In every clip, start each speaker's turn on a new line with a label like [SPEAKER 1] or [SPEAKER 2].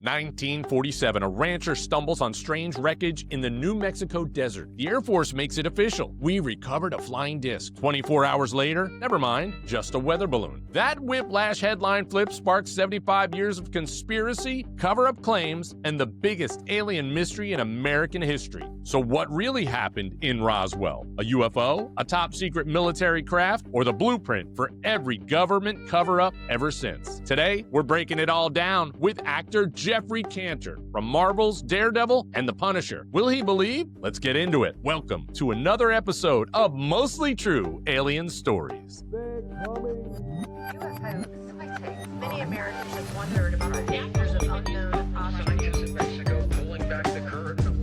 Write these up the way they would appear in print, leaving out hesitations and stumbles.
[SPEAKER 1] 1947, a rancher stumbles on strange wreckage in the New Mexico desert. The Air Force makes it official. We recovered a flying disc. 24 hours later, never mind, just a weather balloon. That whiplash headline flip sparks 75 years of conspiracy, cover-up claims, and the biggest alien mystery in American history. So what really happened in Roswell? A UFO? A top-secret military craft? Or the blueprint for every government cover-up ever since? Today, we're breaking it all down with actor Geoffrey Cantor from Marvel's Daredevil and The Punisher. Will he believe? Let's get into it. Welcome to another episode of Mostly True Alien Stories.
[SPEAKER 2] UFO sightings. Many Americans have wondered about the dangers of unknown objects.
[SPEAKER 3] In Mexico, pulling back the curtain.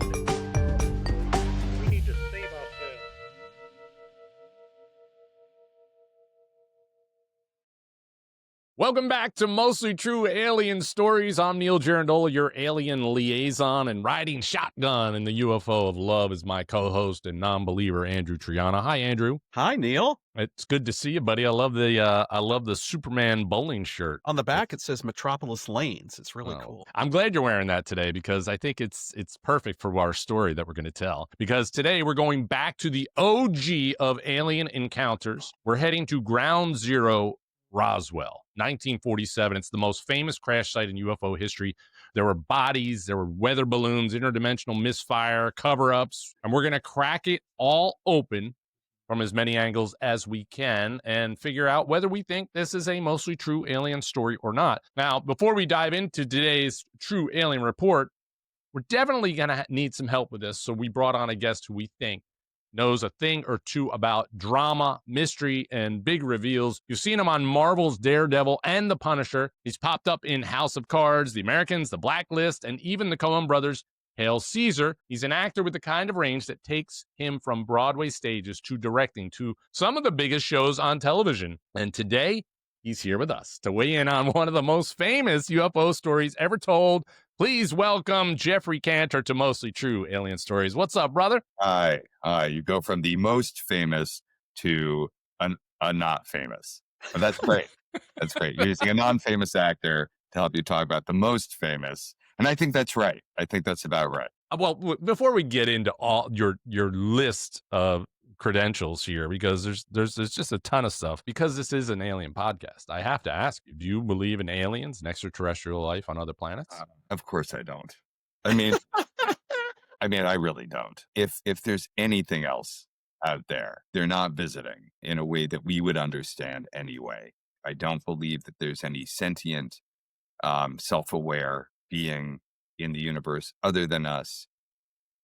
[SPEAKER 3] We need to save ourselves.
[SPEAKER 1] Welcome back to Mostly True Alien Stories. I'm Neal Girandola, your alien liaison, and riding shotgun in the UFO of love is my co-host and non-believer Andrew Triana. Hi, Andrew.
[SPEAKER 4] Hi, Neal.
[SPEAKER 1] It's good to see you, buddy. I love the Superman bowling shirt.
[SPEAKER 4] On the back, it says Metropolis Lanes. It's really
[SPEAKER 1] Oh,
[SPEAKER 4] cool.
[SPEAKER 1] I'm glad you're wearing that today because I think it's perfect for our story that we're going to tell. Because today we're going back to the OG of alien encounters. We're heading to Ground Zero, Roswell, 1947. It's the most famous crash site in UFO history. There were bodies, there were weather balloons, interdimensional misfire, cover-ups, and we're going to crack it all open from as many angles as we can and figure out whether we think this is a mostly true alien story or not. Now, before we dive into today's true alien report, we're definitely going to need some help with this, so we brought on a guest who we think knows a thing or two about drama, mystery, and big reveals. You've seen him on Marvel's Daredevil and The Punisher. He's popped up in House of Cards, The Americans, The Blacklist, and even the Coen brothers' Hail Caesar. He's an actor with the kind of range that takes him from Broadway stages to directing to some of the biggest shows on television. And today, he's here with us to weigh in on one of the most famous UFO stories ever told. Please welcome Geoffrey Cantor to Mostly True Alien Stories. What's up, brother?
[SPEAKER 5] Hi. You go from the most famous to a not famous. But that's great. That's great. You're using a non-famous actor to help you talk about the most famous. And I think that's right. I think that's about right.
[SPEAKER 1] Well, before we get into all your list of credentials here, because there's just a ton of stuff, because this is an alien podcast, I have to ask you, do you believe in aliens and extraterrestrial life on other planets?
[SPEAKER 5] Of course I don't. I mean, I really don't. If there's anything else out there, they're not visiting in a way that we would understand anyway. I don't believe that there's any sentient, self-aware being in the universe other than us.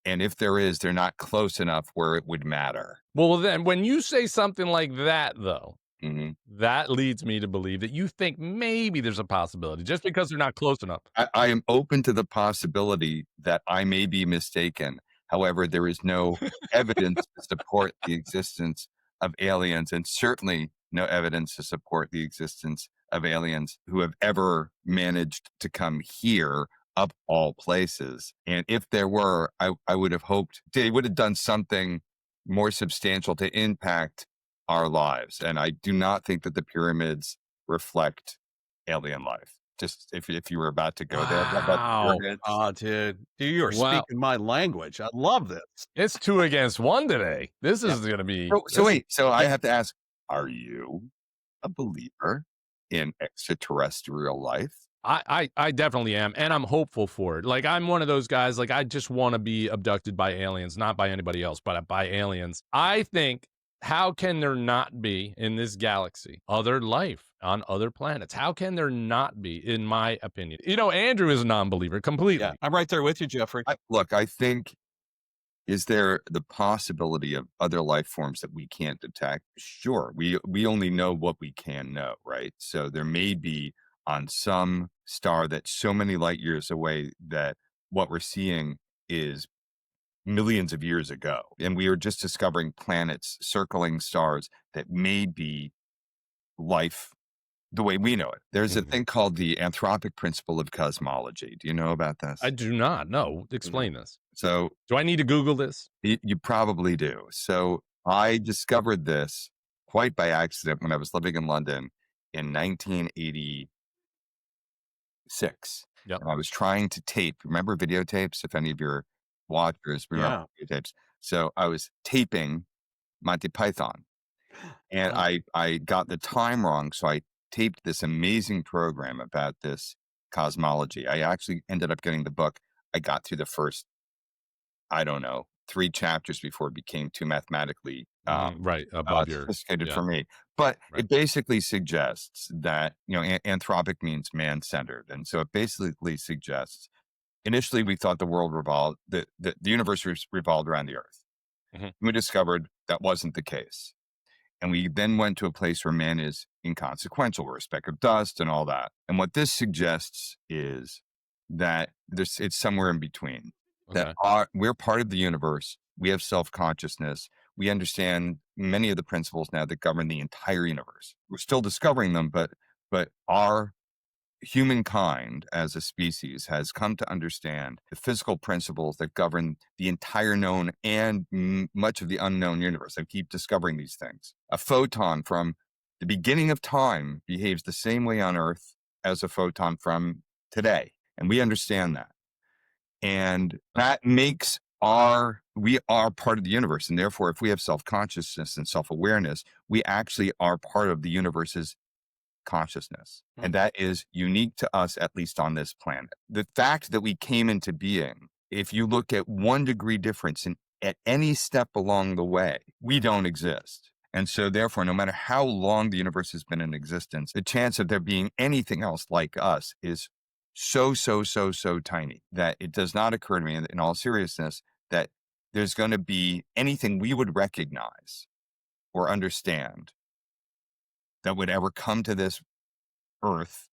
[SPEAKER 5] And if there is, they're not close enough where it would matter.
[SPEAKER 1] Well, then when you say something like that, though,
[SPEAKER 5] Mm-hmm.
[SPEAKER 1] that leads me to believe that you think maybe there's a possibility just because they're not close enough.
[SPEAKER 5] I am open to the possibility that I may be mistaken. However, there is no evidence to support the existence of aliens, and certainly no evidence to support the existence of aliens who have ever managed to come here, up all places. And if there were, I would have hoped they would have done something more substantial to impact our lives. And I do not think that the pyramids reflect alien life. Just if you were about to go there. About the pyramids.
[SPEAKER 4] Oh, dude, you are speaking my language. I love this.
[SPEAKER 1] It's 2 against 1 today. This is going to be...
[SPEAKER 5] So I have to ask, are you a believer in extraterrestrial life?
[SPEAKER 1] I definitely am, and I'm hopeful for it. Like, I'm one of those guys, like, I just want to be abducted by aliens, not by anybody else, but by aliens. I think, how can there not be in this galaxy other life on other planets? How can there not be, in my opinion? You know, Andrew is a non-believer completely.
[SPEAKER 4] Yeah, I'm right there with you, Geoffrey.
[SPEAKER 5] I think, is there the possibility of other life forms that we can't detect? Sure. We only know what we can know, right? So there may be on some star that's so many light years away that what we're seeing is millions of years ago. And we are just discovering planets circling stars that may be life the way we know it. There's a thing called the anthropic principle of cosmology. Do you know about this?
[SPEAKER 1] I do not. No. Explain this.
[SPEAKER 5] So
[SPEAKER 1] do I need to Google this?
[SPEAKER 5] You probably do. So I discovered this quite by accident when I was living in London in 1986.
[SPEAKER 1] Yep.
[SPEAKER 5] And I was trying to tape. Remember videotapes? If any of your watchers remember videotapes. So I was taping Monty Python, and I got the time wrong. So I taped this amazing program about this cosmology. I actually ended up getting the book. I got through the first, I don't know, 3 chapters before it became too mathematically
[SPEAKER 1] right above your
[SPEAKER 5] sophisticated for me. But
[SPEAKER 1] Right.
[SPEAKER 5] it basically suggests that, you know, anthropic means man-centered. And so it basically suggests, initially we thought the world revolved, the universe revolved around the Earth.
[SPEAKER 1] Mhm.
[SPEAKER 5] We discovered that wasn't the case. And we then went to a place where man is inconsequential. We're a speck of dust and all that. And what this suggests is that it's somewhere in between.
[SPEAKER 1] Okay.
[SPEAKER 5] That we're part of the universe. We have self-consciousness. We understand many of the principles now that govern the entire universe. We're still discovering them, but our humankind as a species has come to understand the physical principles that govern the entire known and much of the unknown universe. I keep discovering these things. A photon from the beginning of time behaves the same way on Earth as a photon from today. And we understand that. And that makes we are part of the universe. And therefore, if we have self-consciousness and self-awareness, we actually are part of the universe's consciousness. And that is unique to us, at least on this planet. The fact that we came into being, if you look at 1 degree difference at any step along the way, we don't exist. And so therefore, no matter how long the universe has been in existence, the chance of there being anything else like us is so tiny that it does not occur to me in all seriousness that there's going to be anything we would recognize or understand that would ever come to this Earth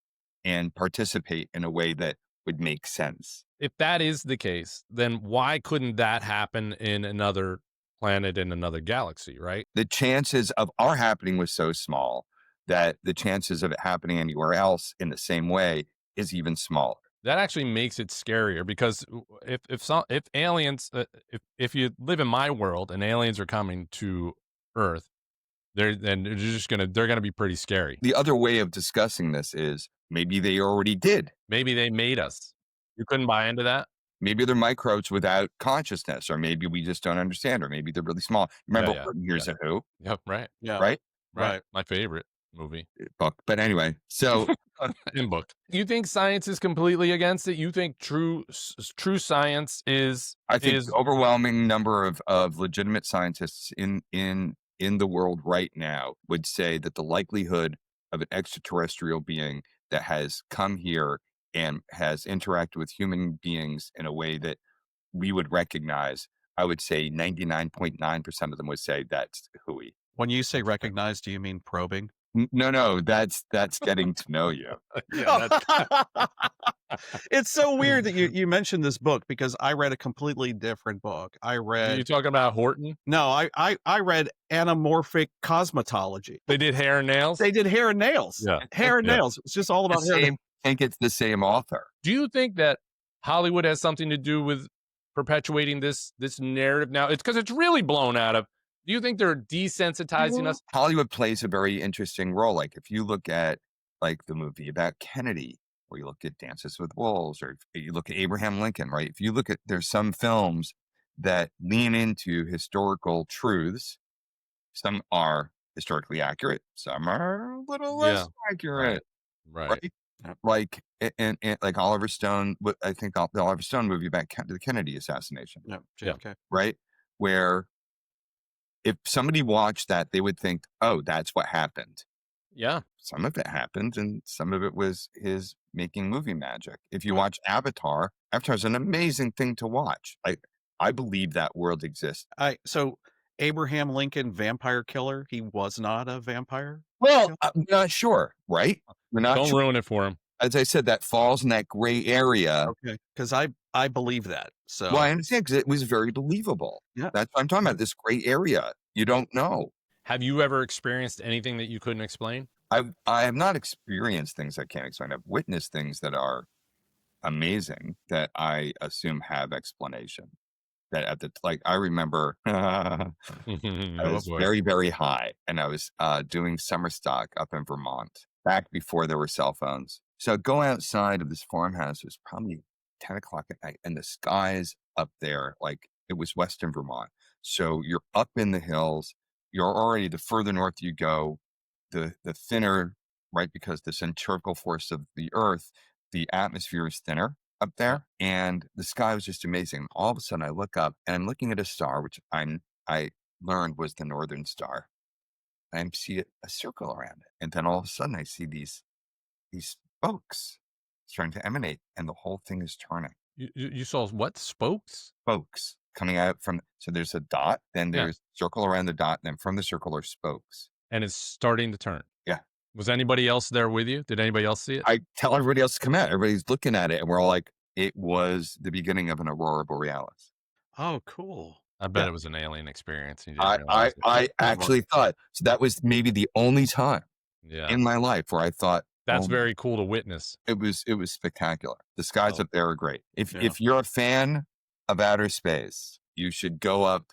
[SPEAKER 5] and participate in a way that would make sense.
[SPEAKER 1] If that is the case, then why couldn't that happen in another planet in another galaxy, right?
[SPEAKER 5] The chances of our happening was so small that the chances of it happening anywhere else in the same way is even smaller.
[SPEAKER 1] That actually makes it scarier because if aliens, if you live in my world and aliens are coming to Earth, they're gonna be pretty scary.
[SPEAKER 5] The other way of discussing this is maybe they already did.
[SPEAKER 1] Maybe they made us. You couldn't buy into that?
[SPEAKER 5] Maybe they're microbes without consciousness, or maybe we just don't understand, or maybe they're really small. Remember Here's a Who?
[SPEAKER 1] Yep, right.
[SPEAKER 4] Yeah.
[SPEAKER 5] Right?
[SPEAKER 1] My favorite movie.
[SPEAKER 5] Book. But anyway, so
[SPEAKER 1] in book. You think science is completely against it? You think true science is?
[SPEAKER 5] I think the overwhelming number of legitimate scientists in the world right now would say that the likelihood of an extraterrestrial being that has come here and has interacted with human beings in a way that we would recognize, I would say 99.9% of them would say that's hooey.
[SPEAKER 4] When you say recognize, do you mean probing?
[SPEAKER 5] No, that's getting to know you.
[SPEAKER 4] It's so weird that you mentioned this book because I read a completely different book.
[SPEAKER 1] Are you talking about Horton?
[SPEAKER 4] No, I read Anamorphic Cosmetology.
[SPEAKER 1] They did hair and nails?
[SPEAKER 4] They did hair and nails.
[SPEAKER 1] Yeah.
[SPEAKER 4] Hair and nails. It's just all about hair.
[SPEAKER 5] I think it's the same author.
[SPEAKER 1] Do you think that Hollywood has something to do with perpetuating this narrative now? It's because it's really blown out of. Do you think they're desensitizing us?
[SPEAKER 5] Hollywood plays a very interesting role. Like if you look at like the movie about Kennedy, or you look at Dances with Wolves, or if you look at Abraham Lincoln, right? If you look at, there's some films that lean into historical truths. Some are historically accurate. Some are a little less accurate.
[SPEAKER 1] Right.
[SPEAKER 5] Like and like Oliver Stone, I think the Oliver Stone movie about the Kennedy assassination.
[SPEAKER 4] Yeah. Okay.
[SPEAKER 5] Right. Where if somebody watched that, they would think, oh, that's what happened.
[SPEAKER 1] Yeah.
[SPEAKER 5] Some of it happened and some of it was his making movie magic. If you watch Avatar is an amazing thing to watch. I believe that world exists.
[SPEAKER 4] So Abraham Lincoln, vampire killer, he was not a vampire?
[SPEAKER 5] Well, I'm not sure, right? We're not
[SPEAKER 1] Don't ruin it for him.
[SPEAKER 5] As I said, that falls in that gray area.
[SPEAKER 4] Okay. Because I believe that. So
[SPEAKER 5] well, I understand because it was very believable.
[SPEAKER 4] Yeah.
[SPEAKER 5] That's what I'm talking about, this gray area. You don't know.
[SPEAKER 1] Have you ever experienced anything that you couldn't explain?
[SPEAKER 5] I have not experienced things I can't explain. I've witnessed things that are amazing that I assume have explanation. That I remember I was very, very high and I was doing summer stock up in Vermont back before there were cell phones. So I go outside of this farmhouse. It was probably 10 o'clock at night, and the skies up there, like it was Western Vermont. So you're up in the hills. You're already, the further north you go, the thinner, right? Because the centrifugal force of the Earth, the atmosphere is thinner up there, and the sky was just amazing. All of a sudden, I look up and I'm looking at a star, which I learned was the Northern Star. I see a circle around it, and then all of a sudden, I see these spokes starting to emanate, and the whole thing is turning.
[SPEAKER 1] You saw what? Spokes?
[SPEAKER 5] Spokes coming out from. So there's a dot, then
[SPEAKER 1] Yeah.
[SPEAKER 5] there's circle around the dot, and then from the circle are spokes.
[SPEAKER 1] And it's starting to turn.
[SPEAKER 5] Yeah.
[SPEAKER 1] Was anybody else there with you? Did anybody else see it?
[SPEAKER 5] I tell everybody else to come out. Everybody's looking at it, and we're all like, it was the beginning of an aurora borealis.
[SPEAKER 4] Oh, cool.
[SPEAKER 1] I bet
[SPEAKER 5] Yeah.
[SPEAKER 1] it was an alien experience. You didn't realize
[SPEAKER 5] I
[SPEAKER 1] it.
[SPEAKER 5] I actually thought so. That was maybe the only time
[SPEAKER 1] Yeah.
[SPEAKER 5] in my life where I thought,
[SPEAKER 1] That's
[SPEAKER 5] oh,
[SPEAKER 1] very cool to witness.
[SPEAKER 5] it was spectacular. The skies
[SPEAKER 4] Oh.
[SPEAKER 5] up there are great. If
[SPEAKER 4] Yeah.
[SPEAKER 5] if you're a fan of outer space, you should go up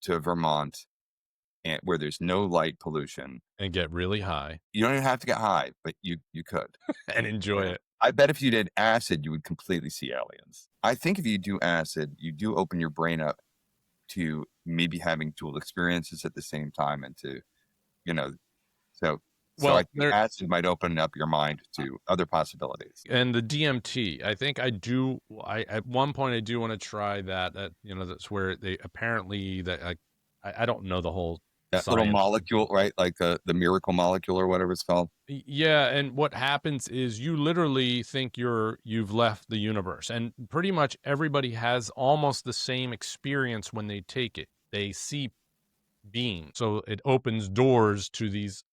[SPEAKER 5] to Vermont, and where there's no light pollution.
[SPEAKER 1] And get really high
[SPEAKER 5] You don't even have to get high, but you could.
[SPEAKER 1] and enjoy it.
[SPEAKER 5] I bet if you did acid, you would completely see aliens. I think if you do acid, you do open your brain up to maybe having dual experiences at the same time, and to, so
[SPEAKER 1] Well,
[SPEAKER 5] I think
[SPEAKER 1] there-
[SPEAKER 5] acid might open up your mind to other possibilities.
[SPEAKER 1] And the DMT, I think I do. At one point I do want to try that. That's where they apparently that I don't know the whole
[SPEAKER 5] That little
[SPEAKER 1] science.
[SPEAKER 5] molecule, right? Like the miracle molecule or whatever it's called.
[SPEAKER 1] Yeah, and what happens is you literally think you've left the universe, and pretty much everybody has almost the same experience when they take it. They see beings, so it opens doors to these.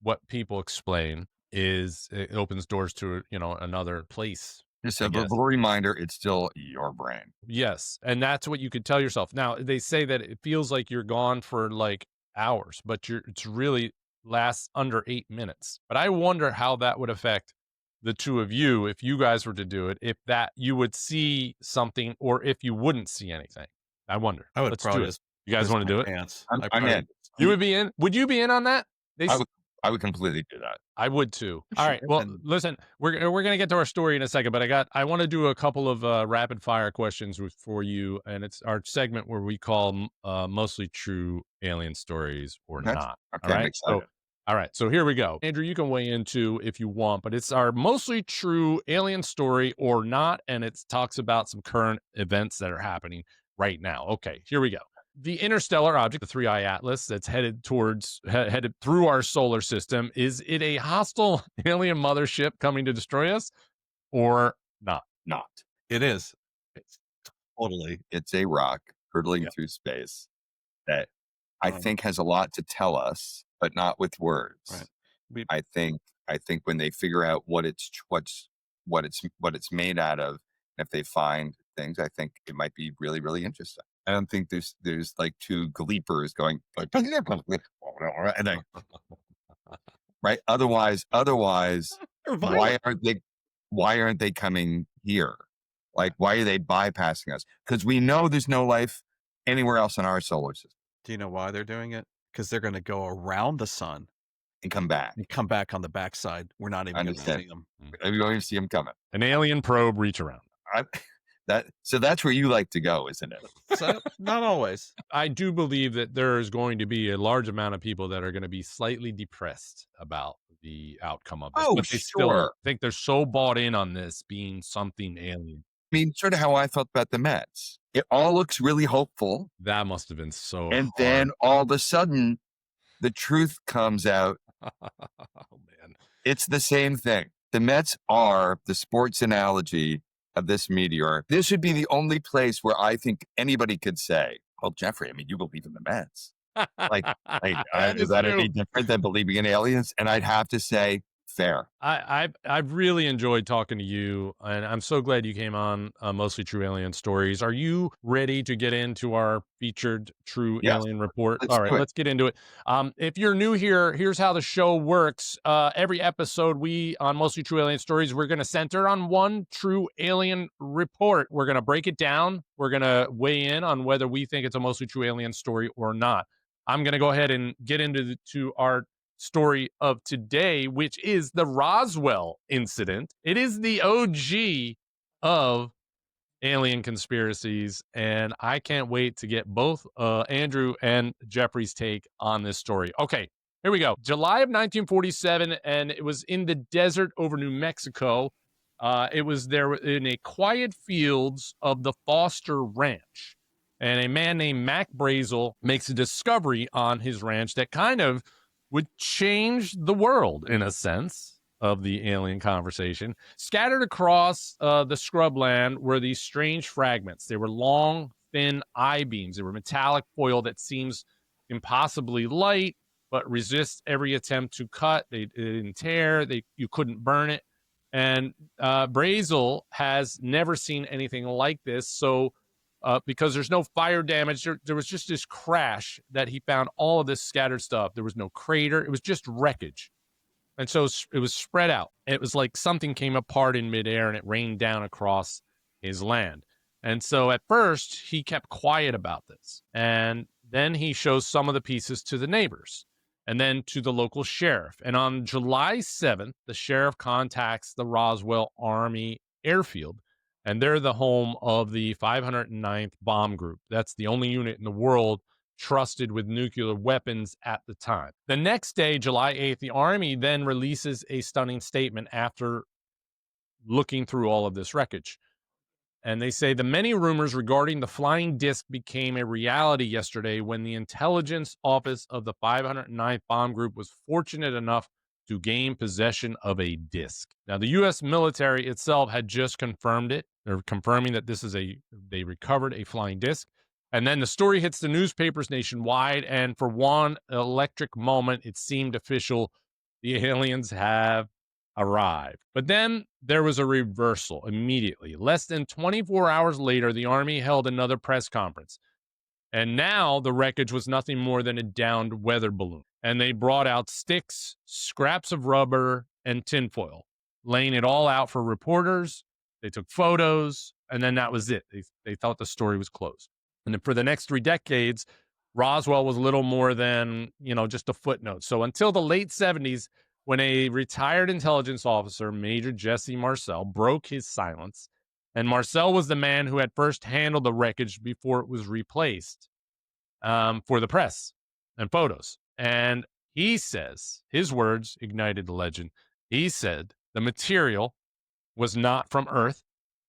[SPEAKER 1] What people explain is it opens doors to another place.
[SPEAKER 5] Just
[SPEAKER 1] I
[SPEAKER 5] a
[SPEAKER 1] guess.
[SPEAKER 5] little reminder, it's still your brain.
[SPEAKER 1] Yes, and that's what you could tell yourself. Now they say that it feels like you're gone for like hours, but it's really lasts under 8 minutes. But I wonder how that would affect the two of you if you guys were to do it. If that you would see something, or if you wouldn't see anything. I wonder.
[SPEAKER 4] I would
[SPEAKER 1] Let's
[SPEAKER 4] probably
[SPEAKER 1] do it.
[SPEAKER 4] just
[SPEAKER 1] You guys
[SPEAKER 4] piss
[SPEAKER 1] want to
[SPEAKER 4] my
[SPEAKER 1] do it?
[SPEAKER 4] pants.
[SPEAKER 5] I'm
[SPEAKER 4] probably-
[SPEAKER 5] in.
[SPEAKER 1] You would be in. Would you be in on that?
[SPEAKER 5] I would completely do that.
[SPEAKER 1] I would too. All right. Well,
[SPEAKER 4] And-
[SPEAKER 1] listen, we're gonna get to our story in a second, but I want to do a couple of rapid fire questions for you, and it's our segment where we call mostly true alien stories or
[SPEAKER 5] Okay.
[SPEAKER 1] not.
[SPEAKER 5] Okay,
[SPEAKER 1] All
[SPEAKER 5] I'm
[SPEAKER 1] right.
[SPEAKER 5] excited.
[SPEAKER 1] All right. So here we go. Andrew, you can weigh in too if you want, but it's our mostly true alien story or not, and it talks about some current events that are happening right now. Okay. Here we go. The interstellar object, the 3I Atlas, that's headed through our solar system, is it a hostile alien mothership coming to destroy us, or not?
[SPEAKER 5] Not.
[SPEAKER 4] It is. It's totally.
[SPEAKER 5] It's a rock hurtling
[SPEAKER 4] Yeah.
[SPEAKER 5] through space that I
[SPEAKER 4] Um,
[SPEAKER 5] think has a lot to tell us, but not with words.
[SPEAKER 4] Right. We-
[SPEAKER 5] I think when they figure out what it's made out of, if they find things, I think it might be really, really interesting. I don't think there's like two gleepers going and then, right. Otherwise, why aren't they coming here? Like, why are they bypassing us? Because we know there's no life anywhere else in our solar system,
[SPEAKER 4] Do you know why they're doing it? Because they're going to go around the sun
[SPEAKER 5] and come back.
[SPEAKER 4] and come back on the backside. We're not even going to
[SPEAKER 5] Understand.
[SPEAKER 4] see them.
[SPEAKER 5] You don't even see them coming.
[SPEAKER 1] An alien probe reach around.
[SPEAKER 5] So that's where you like to go, isn't it?
[SPEAKER 4] So, not always.
[SPEAKER 1] I do believe that there is going to be a large amount of people that are going to be slightly depressed about the outcome of this.
[SPEAKER 5] Oh,
[SPEAKER 1] but they still
[SPEAKER 5] sure.
[SPEAKER 1] think they're so bought in on this being something alien.
[SPEAKER 5] I mean, sort of how I felt about the Mets. It all looks really hopeful,
[SPEAKER 1] That must have been so
[SPEAKER 5] and then all of a sudden, the truth comes out.
[SPEAKER 1] hard. Oh man.
[SPEAKER 5] It's the same thing. The Mets are the sports analogy of this meteor. This would be the only place where I think anybody could say, "Well, Jeffrey, I mean, you believe in the Mets. Like, is that any different than believing in aliens?" And I'd have to say, fair.
[SPEAKER 1] I've really enjoyed talking to you, and I'm so glad you came on Mostly True Alien Stories. Are you ready to get into our featured True
[SPEAKER 5] Yes.
[SPEAKER 1] Alien Report?
[SPEAKER 5] Let's
[SPEAKER 1] All right,
[SPEAKER 5] do it.
[SPEAKER 1] let's get into it. If you're new here, here's how the show works. Every episode, on Mostly True Alien Stories, we're going to center on one true alien report. We're going to break it down. We're going to weigh in on whether we think it's a mostly true alien story or not. I'm going to go ahead and get into our story of today, which is the Roswell Incident. It is the OG of alien conspiracies, and I can't wait to get both Andrew and Geoffrey's take on this story. Okay, here we go. July of 1947, and it was in the desert over New Mexico. It was there in a quiet fields of the Foster Ranch. And a man named Mac Brazel makes a discovery on his ranch that kind of would change the world in a sense of the alien conversation. Scattered across the scrubland were these strange fragments. They were long, thin I-beams. They were metallic foil that seems impossibly light, but resists every attempt to cut. They didn't tear. You couldn't burn it. And Brazel has never seen anything like this. So because there's no fire damage, there was just this crash that he found all of this scattered stuff. There was no crater. It was just wreckage. And so it was spread out. It was like something came apart in midair and it rained down across his land. And so at first, he kept quiet about this. And then he shows some of the pieces to the neighbors and then to the local sheriff. And on July 7th, the sheriff contacts the Roswell Army Airfield. And they're the home of the 509th Bomb Group. That's the only unit in the world trusted with nuclear weapons at the time. The next day, July 8th, the Army then releases a stunning statement after looking through all of this wreckage. And they say the many rumors regarding the flying disc became a reality yesterday when the intelligence office of the 509th Bomb Group was fortunate enough to gain possession of a disc. Now, the U.S. military itself had just confirmed it. They're confirming that they recovered a flying disc. And then the story hits the newspapers nationwide, and for one electric moment, it seemed official. The aliens have arrived. But then there was a reversal immediately. Less than 24 hours later, the Army held another press conference. And now the wreckage was nothing more than a downed weather balloon. And they brought out sticks, scraps of rubber, and tinfoil, laying it all out for reporters. They took photos, and then that was it. They thought the story was closed. And then for the next 3 decades, Roswell was little more than, just a footnote. So until the late 70s, when a retired intelligence officer, Major Jesse Marcel, broke his silence, and Marcel was the man who had first handled the wreckage before it was replaced for the press and photos. And he says, his words ignited the legend. He said, the material was not from Earth.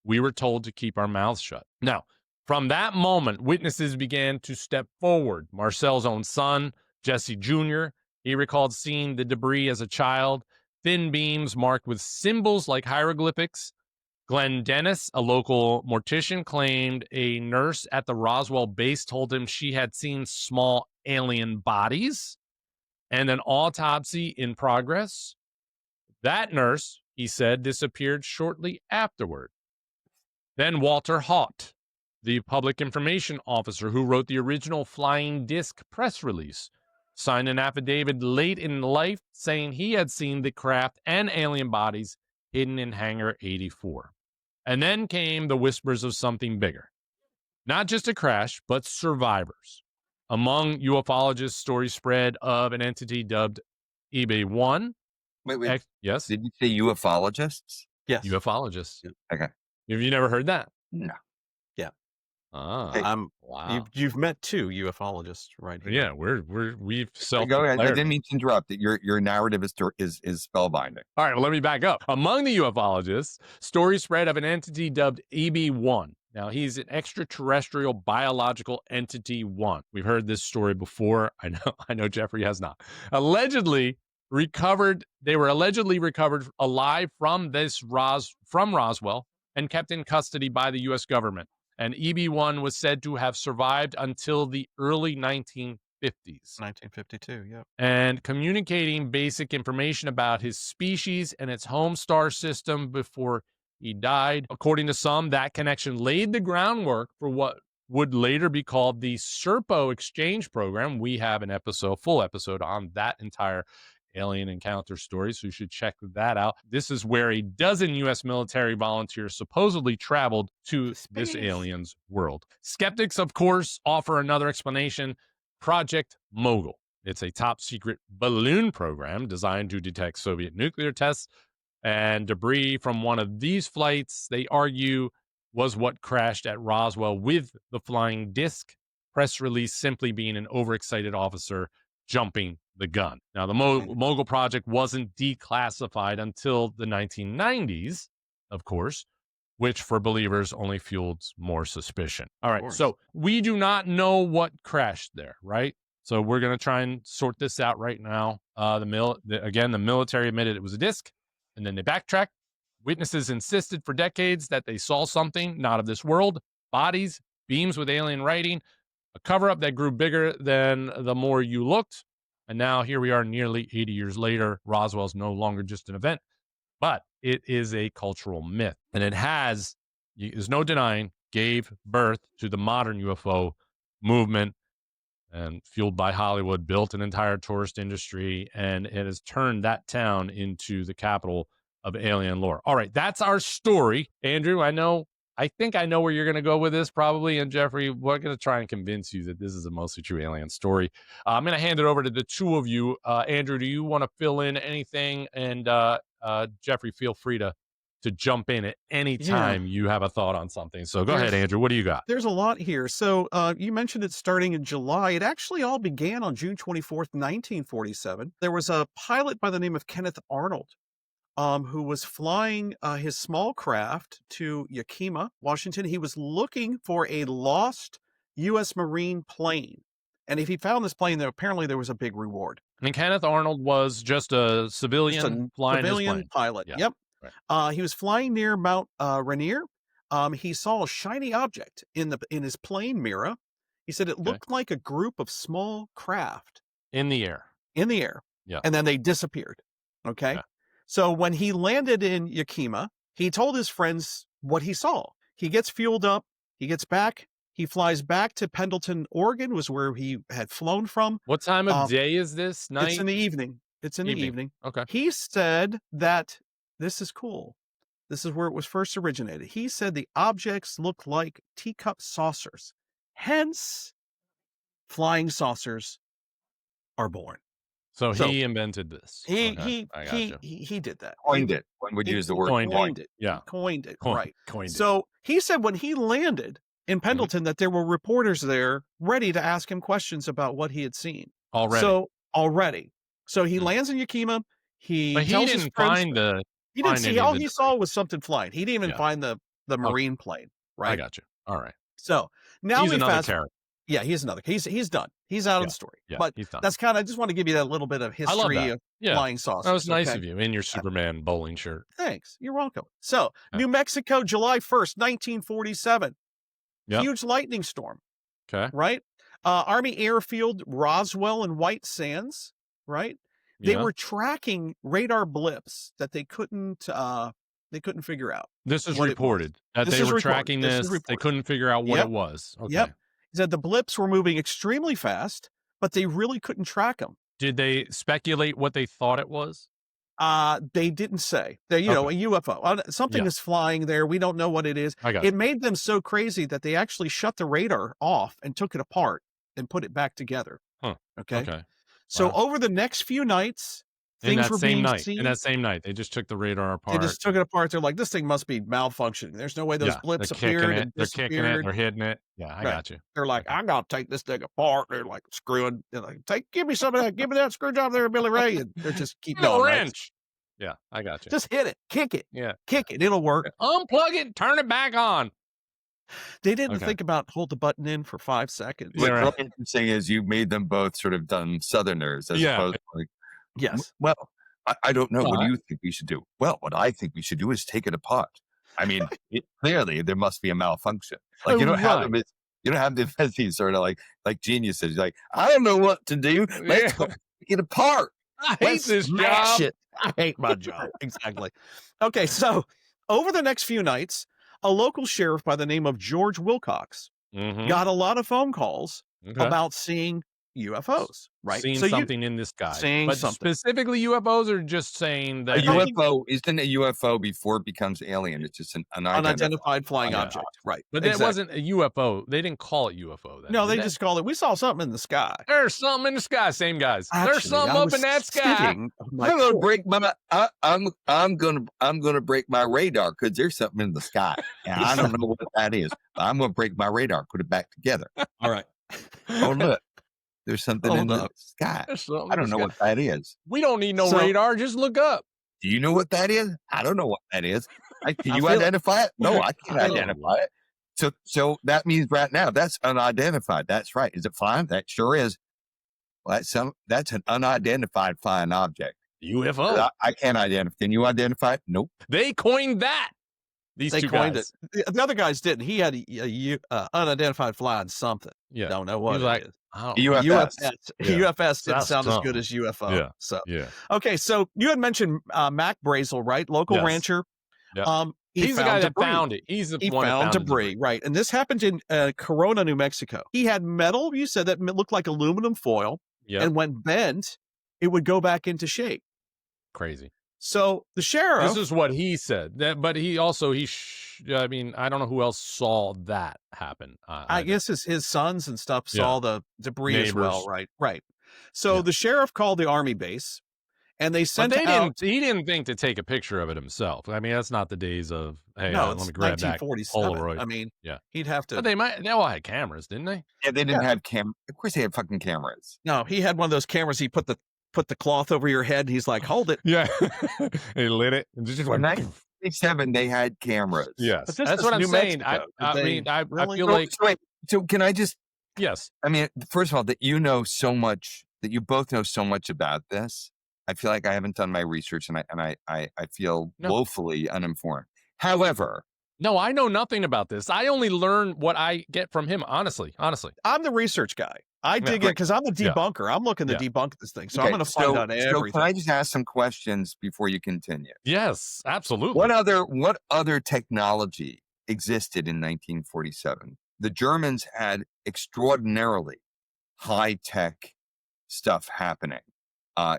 [SPEAKER 1] We were told to keep our mouths shut. Now, from that moment, witnesses began to step forward. Marcel's own son, Jesse Jr., he recalled seeing the debris as a child, thin beams marked with symbols like hieroglyphics. Glenn Dennis, a local mortician, claimed a nurse at the Roswell base told him she had seen small alien bodies and an autopsy in progress. That nurse, he said, disappeared shortly afterward. Then Walter Haut, the public information officer who wrote the original flying disc press release, signed an affidavit late in life saying he had seen the craft and alien bodies hidden in Hangar 84. And then came the whispers of something bigger. Not just a crash, but survivors. Among ufologists, stories spread of an entity dubbed EB1.
[SPEAKER 5] Wait.
[SPEAKER 1] Yes?
[SPEAKER 5] Did you say ufologists?
[SPEAKER 4] Yes.
[SPEAKER 1] Ufologists.
[SPEAKER 4] Yep.
[SPEAKER 5] Okay.
[SPEAKER 1] Have you never heard that?
[SPEAKER 5] No.
[SPEAKER 1] Ah, wow.
[SPEAKER 4] You've met 2 ufologists right here.
[SPEAKER 1] Yeah, we've self.
[SPEAKER 5] Go ahead. I didn't mean to interrupt. Your narrative is spellbinding.
[SPEAKER 1] All right, well, let me back up. Among the ufologists, stories spread of an entity dubbed EB1. Now, he's an extraterrestrial biological entity 1. We've heard this story before. I know Geoffrey has not. They were allegedly recovered alive from Roswell and kept in custody by the U.S. government. And EB1 was said to have survived until the early 1950s.
[SPEAKER 4] 1952, yep.
[SPEAKER 1] And communicating basic information about his species and its home star system before he died. According to some, that connection laid the groundwork for what would later be called the Serpo exchange program. We have an full episode on that entire alien encounter story, so you should check that out. This is where a dozen U.S. military volunteers supposedly traveled to this alien's world. Skeptics, of course, offer another explanation: Project Mogul. It's a top secret balloon program designed to detect Soviet nuclear tests and debris from one of these flights, they argue, was what crashed at Roswell with the flying disc. Press release simply being an overexcited officer jumping the gun. Now, the Mogul project wasn't declassified until the 1990s, of course, which for believers only fueled more suspicion. All right, so we do not know what crashed there, right? So we're going to try and sort this out right now. The military admitted it was a disc, and then they backtracked. Witnesses insisted for decades that they saw something not of this world, bodies, beams with alien writing, a cover-up that grew bigger than the more you looked. And now here we are nearly 80 years later. Roswell's no longer just an event, but it is a cultural myth. And it has, there's no denying, gave birth to the modern UFO movement, and fueled by Hollywood, built an entire tourist industry, and it has turned that town into the capital of alien lore. All right, that's our story. Andrew, I think I know where you're going to go with this probably, and Geoffrey, we're going to try and convince you that this is a mostly true alien story. I'm going to hand it over to the two of you. Andrew, do you want to fill in anything? And Geoffrey, feel free to jump in at any time you have a thought on something. So go ahead, Andrew. What do you got?
[SPEAKER 4] There's a lot here. So you mentioned it starting in July. It actually all began on June 24th, 1947. There was a pilot by the name of Kenneth Arnold who was flying his small craft to Yakima, Washington. He was looking for a lost U.S. Marine plane. And if he found this plane, apparently there was a big reward.
[SPEAKER 1] And Kenneth Arnold was just a civilian flying his plane.
[SPEAKER 4] Pilot.
[SPEAKER 1] Yeah.
[SPEAKER 4] Yep.
[SPEAKER 1] Right.
[SPEAKER 4] He was flying near Mount Rainier. He saw a shiny object in his plane mirror. He said it looked like a group of small craft
[SPEAKER 1] in the air.
[SPEAKER 4] Yeah. And then they disappeared. Okay. Yeah. So when he landed in Yakima, he told his friends what he saw. He gets fueled up. He gets back. He flies back to Pendleton, Oregon, was where he had flown from.
[SPEAKER 1] What time of day is this? Night?
[SPEAKER 4] It's in the evening. The evening.
[SPEAKER 1] Okay.
[SPEAKER 4] He said that this is cool. This is where it was first originated. He said the objects look like teacup saucers. Hence, flying saucers are born.
[SPEAKER 1] So he invented this.
[SPEAKER 4] He did that.
[SPEAKER 5] Coined it. One would use the word
[SPEAKER 4] coined it.
[SPEAKER 1] Yeah.
[SPEAKER 4] Coined it.
[SPEAKER 1] Coined it.
[SPEAKER 4] So he said when he landed in Pendleton that there were reporters there ready to ask him questions about what he had seen.
[SPEAKER 1] Already.
[SPEAKER 4] So he lands in Yakima.
[SPEAKER 1] But he didn't find the.
[SPEAKER 4] He didn't see. All he saw was something flying. He didn't even find the Marine plane. Right.
[SPEAKER 1] I got you. All right.
[SPEAKER 4] So now
[SPEAKER 1] he's another character.
[SPEAKER 4] Yeah, he's another. He's done. He's out of the story.
[SPEAKER 1] Yeah,
[SPEAKER 4] but that's kind of. I just want to give you that little bit of history of flying saucers.
[SPEAKER 1] That was nice of you in your Superman bowling shirt.
[SPEAKER 4] Thanks. You're welcome. So New Mexico, July 1st, 1947. Huge lightning storm.
[SPEAKER 1] Okay.
[SPEAKER 4] Right. Army Airfield, Roswell and White Sands. Right. They were tracking radar blips that they couldn't figure out.
[SPEAKER 1] This is reported that they were tracking this. They couldn't figure out what it was. Okay.
[SPEAKER 4] Yep. He said the blips were moving extremely fast, but they really couldn't track them.
[SPEAKER 1] Did they speculate what they thought it was?
[SPEAKER 4] They didn't say. They, a UFO. Something is flying there. We don't know what it is. It made them so crazy that they actually shut the radar off and took it apart and put it back together.
[SPEAKER 1] Huh.
[SPEAKER 4] Okay. So over the next few nights, things were being seen.
[SPEAKER 1] In that same night, they just took the radar apart.
[SPEAKER 4] They just took it apart. They're like, this thing must be malfunctioning. There's no way those blips appeared and
[SPEAKER 1] disappeared. They're kicking it. They're hitting it. Yeah, I got you.
[SPEAKER 4] They're like, I got to take this thing apart. They're like screwing. They're like, give me some of that. Give me that screwdriver there, Billy Ray. And they're just keep going.
[SPEAKER 1] Wrench. Right? Yeah, I got you.
[SPEAKER 4] Just hit it. Kick it.
[SPEAKER 1] Yeah.
[SPEAKER 4] Kick it. It'll work.
[SPEAKER 1] Unplug it. Turn it back on.
[SPEAKER 4] They didn't think about hold the button in for 5 seconds.
[SPEAKER 5] What's really interesting is you made them both sort of dumb Southerners as opposed to like,
[SPEAKER 4] yes.
[SPEAKER 5] Well, I don't know. What do you think we should do? Well, what I think we should do is take it apart. I mean, clearly there must be a malfunction. Like you don't have them. You don't have them as these sort of like geniuses. Like I don't know what to do. Let's go take it apart.
[SPEAKER 1] I hate this job.
[SPEAKER 4] I hate my job. Exactly. Okay, so over the next few nights, a local sheriff by the name of George Wilcox got a lot of phone calls about seeing UFOs, right?
[SPEAKER 1] Seeing
[SPEAKER 4] So you
[SPEAKER 1] something in the sky.
[SPEAKER 4] seeing
[SPEAKER 1] But
[SPEAKER 4] something.
[SPEAKER 1] specifically UFOs, or just saying
[SPEAKER 5] A
[SPEAKER 1] that
[SPEAKER 5] UFO isn't a UFO before it becomes alien. It's just an unidentified.
[SPEAKER 4] Unidentified flying
[SPEAKER 1] Yeah.
[SPEAKER 4] object, right?
[SPEAKER 1] But that
[SPEAKER 4] exactly.
[SPEAKER 1] wasn't a UFO. They didn't call it UFO then.
[SPEAKER 4] No,
[SPEAKER 1] did
[SPEAKER 4] they just call it. We saw something in the sky.
[SPEAKER 1] There's something in the sky. Same guys. There's
[SPEAKER 4] Actually,
[SPEAKER 1] something
[SPEAKER 4] I
[SPEAKER 1] up
[SPEAKER 4] was
[SPEAKER 1] in that sky.
[SPEAKER 4] sitting on my
[SPEAKER 5] I'm gonna
[SPEAKER 4] porch.
[SPEAKER 5] break my. I'm gonna break my radar because there's something in the sky, and I don't know what that is. But I'm gonna break my radar, put it back together.
[SPEAKER 4] All right.
[SPEAKER 5] Oh look, there's something in
[SPEAKER 4] Hold
[SPEAKER 5] the
[SPEAKER 4] up.
[SPEAKER 5] sky.
[SPEAKER 1] There's something
[SPEAKER 5] I
[SPEAKER 1] in
[SPEAKER 5] don't
[SPEAKER 1] the
[SPEAKER 5] know
[SPEAKER 1] sky.
[SPEAKER 5] what that is.
[SPEAKER 1] We don't need no
[SPEAKER 4] So-
[SPEAKER 1] radar. Just look up.
[SPEAKER 5] Do you know what that is? I don't know what that is. Can
[SPEAKER 4] I
[SPEAKER 5] you
[SPEAKER 4] feel-
[SPEAKER 5] identify it? No, I can't
[SPEAKER 4] I don't.
[SPEAKER 5] identify it. So that means right now that's unidentified. That's right. Is it flying? That sure is. Well, that's an unidentified flying object.
[SPEAKER 1] UFO.
[SPEAKER 5] I can't identify. Can you identify it? Nope.
[SPEAKER 1] They coined that. These
[SPEAKER 4] They
[SPEAKER 1] two
[SPEAKER 4] coined
[SPEAKER 1] guys.
[SPEAKER 4] it. The other guys didn't. He had a unidentified flying something.
[SPEAKER 1] Yeah.
[SPEAKER 4] Don't know
[SPEAKER 1] He
[SPEAKER 4] what
[SPEAKER 1] was
[SPEAKER 4] it
[SPEAKER 1] like,
[SPEAKER 4] is.
[SPEAKER 1] I don't
[SPEAKER 5] UFS.
[SPEAKER 4] UFS.
[SPEAKER 1] Yeah.
[SPEAKER 4] UFS didn't
[SPEAKER 1] That's
[SPEAKER 4] sound as
[SPEAKER 1] something.
[SPEAKER 4] good as UFO.
[SPEAKER 1] Yeah.
[SPEAKER 4] So
[SPEAKER 1] Yeah.
[SPEAKER 4] okay, so you had mentioned Mac Brazel, right? Local
[SPEAKER 1] Yes.
[SPEAKER 4] rancher.
[SPEAKER 1] Yeah.
[SPEAKER 4] He
[SPEAKER 1] He's the
[SPEAKER 4] found
[SPEAKER 1] guy that
[SPEAKER 4] debris.
[SPEAKER 1] found it. He's the
[SPEAKER 4] He
[SPEAKER 1] one that
[SPEAKER 4] found
[SPEAKER 1] found
[SPEAKER 4] debris, right? And this happened in Corona, New Mexico. He had metal. You said that looked like aluminum foil,
[SPEAKER 1] Yeah.
[SPEAKER 4] and when bent, it would go back into shape.
[SPEAKER 1] Crazy.
[SPEAKER 4] So the sheriff.
[SPEAKER 1] This is what he said. But he also I mean, I don't know who else saw that happen.
[SPEAKER 4] I guess his sons and stuff saw the debris as well,
[SPEAKER 1] Neighbors.
[SPEAKER 4] right? Right. So
[SPEAKER 1] Yeah.
[SPEAKER 4] the sheriff called the army base, and they
[SPEAKER 1] But
[SPEAKER 4] sent
[SPEAKER 1] they
[SPEAKER 4] out.
[SPEAKER 1] didn't. He didn't think to take a picture of it himself. I mean, that's not the days of hey,
[SPEAKER 4] No,
[SPEAKER 1] let
[SPEAKER 4] it's
[SPEAKER 1] me grab that
[SPEAKER 4] 1947.
[SPEAKER 1] Polaroid.
[SPEAKER 4] I mean,
[SPEAKER 1] Yeah.
[SPEAKER 4] he'd have to.
[SPEAKER 1] But they all had cameras, didn't they?
[SPEAKER 5] Yeah, they didn't have cam. Of course, they had fucking cameras.
[SPEAKER 4] No, he had one of those cameras. He put the cloth over your head. And he's like, "Hold it."
[SPEAKER 1] Yeah. He lit it and just
[SPEAKER 5] Well,
[SPEAKER 1] went.
[SPEAKER 5] 1987, they had cameras.
[SPEAKER 1] Yes,
[SPEAKER 4] But this
[SPEAKER 1] that's
[SPEAKER 4] is
[SPEAKER 1] what I'm
[SPEAKER 4] New
[SPEAKER 1] saying.
[SPEAKER 4] Mexico.
[SPEAKER 1] I
[SPEAKER 4] Did
[SPEAKER 1] mean,
[SPEAKER 4] they
[SPEAKER 1] I
[SPEAKER 4] really?
[SPEAKER 1] feel
[SPEAKER 5] So,
[SPEAKER 1] like
[SPEAKER 5] so wait, so can I just?
[SPEAKER 1] yes.
[SPEAKER 5] I mean, first of all, that you know so much, that you both know so much about this. I feel like I haven't done my research, and I feel
[SPEAKER 1] No.
[SPEAKER 5] woefully uninformed. However,
[SPEAKER 1] No, I know nothing about this. I only learn what I get from him. Honestly.
[SPEAKER 4] I'm the research guy. I
[SPEAKER 1] Yeah.
[SPEAKER 4] dig it because I'm the
[SPEAKER 1] Yeah.
[SPEAKER 4] debunker. I'm looking to
[SPEAKER 1] Yeah.
[SPEAKER 4] debunk this thing, so
[SPEAKER 5] okay,
[SPEAKER 4] I'm going to find out
[SPEAKER 5] so
[SPEAKER 4] everything.
[SPEAKER 5] can I just ask some questions before you continue?
[SPEAKER 1] Yes, absolutely.
[SPEAKER 5] What other technology existed in 1947? The Germans had extraordinarily high tech stuff happening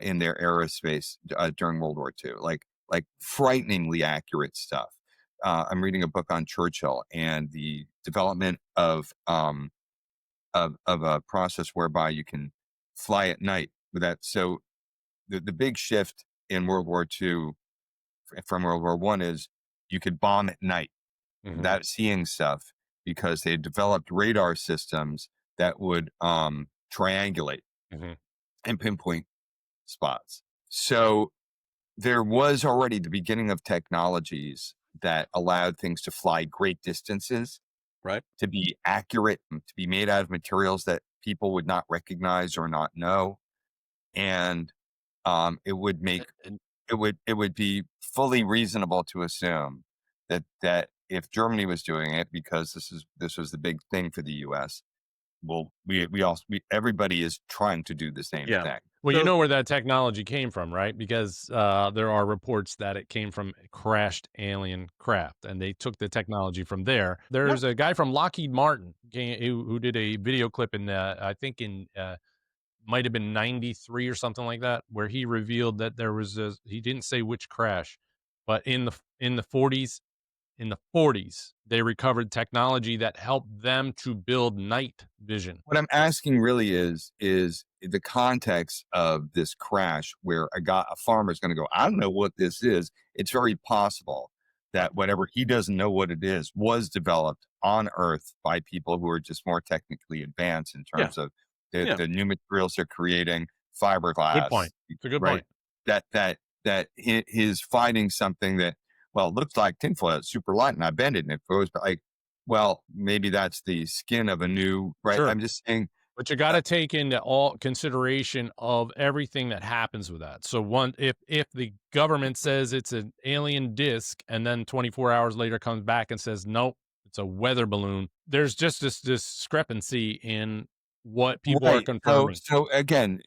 [SPEAKER 5] in their aerospace during World War II, like frighteningly accurate stuff. I'm reading a book on Churchill and the development of a process whereby you can fly at night with that. So the big shift in World War II from World War I is you could bomb at night
[SPEAKER 1] Mhm.
[SPEAKER 5] without seeing stuff because they had developed radar systems that would triangulate
[SPEAKER 1] Mhm.
[SPEAKER 5] and pinpoint spots. So there was already the beginning of technologies that allowed things to fly great distances,
[SPEAKER 4] Right.
[SPEAKER 5] to be accurate, and to be made out of materials that people would not recognize or not know, and it would make
[SPEAKER 1] And-
[SPEAKER 5] it would be fully reasonable to assume that if Germany was doing it, because this was the big thing for the U.S. Well, everybody is trying to do the same
[SPEAKER 4] Yeah.
[SPEAKER 5] thing.
[SPEAKER 1] Well,
[SPEAKER 4] So-
[SPEAKER 1] you know where that technology came from, right? Because there are reports that it came from crashed alien craft, and they took the technology from there. There's a guy from Lockheed Martin who did a video clip in, I think in might have been 93 or something like that, where he revealed that there was he didn't say which crash, but in the 40s, they recovered technology that helped them to build night vision.
[SPEAKER 5] What I'm asking really is the context of this crash where a farmer is going to go, I don't know what this is. It's very possible that whatever he doesn't know what it is was developed on Earth by people who are just more technically advanced in terms of the new materials they're creating, fiberglass.
[SPEAKER 1] Good point. It's a good
[SPEAKER 5] right?
[SPEAKER 1] point.
[SPEAKER 5] That he's finding something that, well, it looks like tinfoil. It's super light, and I bend it, and it goes. But like, well, maybe that's the skin of a new. Right.
[SPEAKER 1] Sure.
[SPEAKER 5] I'm just saying.
[SPEAKER 1] But you got to take into all consideration of everything that happens with that. So if the government says it's an alien disc, and then 24 hours later comes back and says nope, it's a weather balloon, there's just this discrepancy in what people are confirming.
[SPEAKER 5] So again,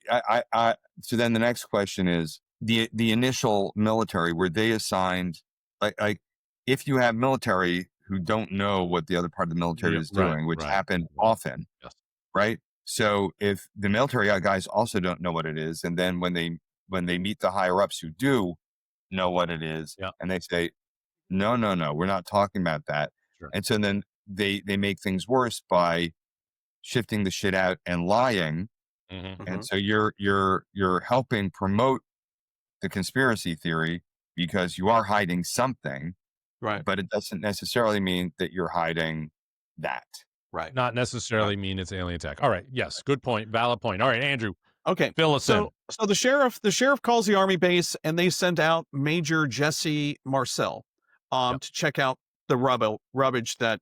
[SPEAKER 5] so then the next question is the initial military, were they assigned like if you have military who don't know what the other part of the military is doing, which happened often,
[SPEAKER 1] Yes.
[SPEAKER 5] right? So if the military guys also don't know what it is, and then when they meet the higher ups who do know what it is,
[SPEAKER 1] Yeah.
[SPEAKER 5] and they say, no, we're not talking about that.
[SPEAKER 1] Sure.
[SPEAKER 5] And so then they make things worse by shifting the shit out and lying.
[SPEAKER 1] Mhm.
[SPEAKER 5] And so you're helping promote the conspiracy theory because you are hiding something,
[SPEAKER 4] Right.
[SPEAKER 5] but it doesn't necessarily mean that you're hiding that.
[SPEAKER 4] Right.
[SPEAKER 1] Not necessarily mean it's alien tech. All right. Yes. Good point. Valid point. All right, Andrew,
[SPEAKER 4] Okay.
[SPEAKER 1] fill us in.
[SPEAKER 4] So the sheriff calls the army base, and they send out Major Jesse Marcel
[SPEAKER 1] Yep.
[SPEAKER 4] to check out the rubbish that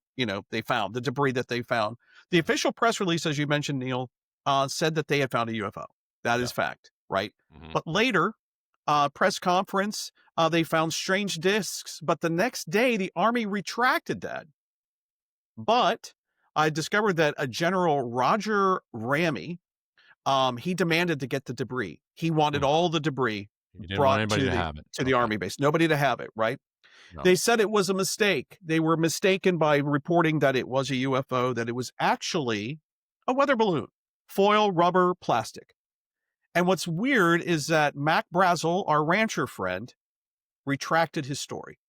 [SPEAKER 4] they found, the debris that they found. The official press release, as you mentioned, Neil, said that they had found a UFO. That is fact, right?
[SPEAKER 1] Mhm.
[SPEAKER 4] But later, press conference, they found strange discs. But the next day, the army retracted that. But I discovered that a General Roger Ramey, he demanded to get the debris. He wanted all the debris
[SPEAKER 1] You didn't want
[SPEAKER 4] brought
[SPEAKER 1] anybody
[SPEAKER 4] to
[SPEAKER 1] to have it.
[SPEAKER 4] the army base. Nobody to have it, right?
[SPEAKER 1] No.
[SPEAKER 4] They said it was a mistake. They were mistaken by reporting that it was a UFO, that it was actually a weather balloon, foil, rubber, plastic. And what's weird is that Mac Brazel, our rancher friend, retracted his story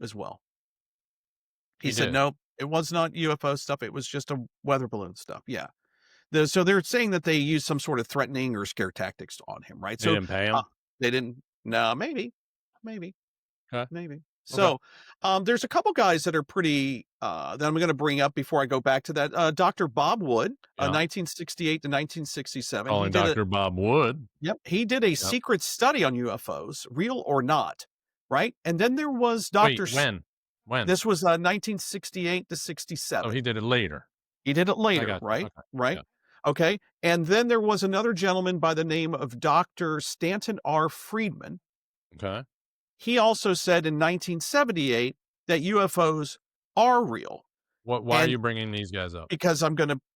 [SPEAKER 4] as well. He said,
[SPEAKER 1] did.
[SPEAKER 4] no, it was not UFO stuff. It was just a weather balloon stuff. Yeah. So they're saying that they used some sort of threatening or scare tactics on him, right?
[SPEAKER 1] They
[SPEAKER 4] So
[SPEAKER 1] didn't pay him.
[SPEAKER 4] they didn't. No, maybe.
[SPEAKER 1] Okay.
[SPEAKER 4] Maybe. So there's a couple guys that are pretty that I'm going to bring up before I go back to that. Dr. Bob Wood,
[SPEAKER 1] Yeah.
[SPEAKER 4] 1968 to 1967.
[SPEAKER 1] Calling Dr. Bob Wood.
[SPEAKER 4] Yep. He did a secret study on UFOs, real or not, right? And then there was Dr.
[SPEAKER 1] Wait, when?
[SPEAKER 4] This was 1968 to 67.
[SPEAKER 1] Oh, he did it later.
[SPEAKER 4] He did it later,
[SPEAKER 1] got you.
[SPEAKER 4] right?
[SPEAKER 1] Okay.
[SPEAKER 4] Right.
[SPEAKER 1] Yeah.
[SPEAKER 4] Okay. And then there was another gentleman by the name of Dr. Stanton R. Friedman.
[SPEAKER 1] Okay.
[SPEAKER 4] He also said in 1978 that UFOs are real.
[SPEAKER 1] Why are you bringing these guys up?
[SPEAKER 4] Because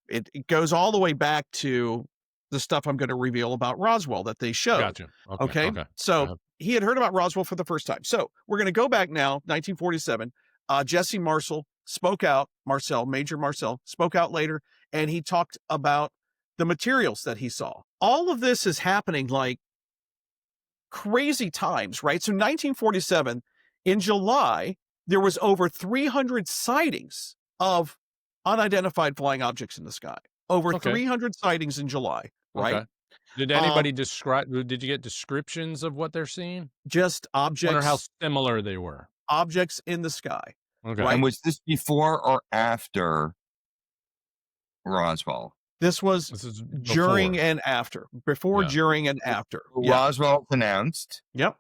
[SPEAKER 4] it goes all the way back to the stuff I'm going to reveal about Roswell that they showed.
[SPEAKER 1] Gotcha.
[SPEAKER 4] Okay. So he had heard about Roswell for the first time. So we're going to go back now, 1947. Jesse Marcel spoke out, Major Marcel spoke out later, and he talked about the materials that he saw. All of this is happening like crazy times, right? So 1947, in July, there was over 300 sightings of unidentified flying objects in the sky. Over 300 sightings in July, right?
[SPEAKER 1] Okay. Did anybody describe? Did you get descriptions of what they're seeing?
[SPEAKER 4] Just objects.
[SPEAKER 1] Wonder how similar they were.
[SPEAKER 4] Objects in the sky.
[SPEAKER 1] Okay.
[SPEAKER 4] Right?
[SPEAKER 5] And was this before or after Roswell?
[SPEAKER 4] This was during
[SPEAKER 1] before.
[SPEAKER 4] and after. Before,
[SPEAKER 1] Yeah.
[SPEAKER 4] during, and after. Yeah.
[SPEAKER 5] Roswell announced.
[SPEAKER 4] Yep.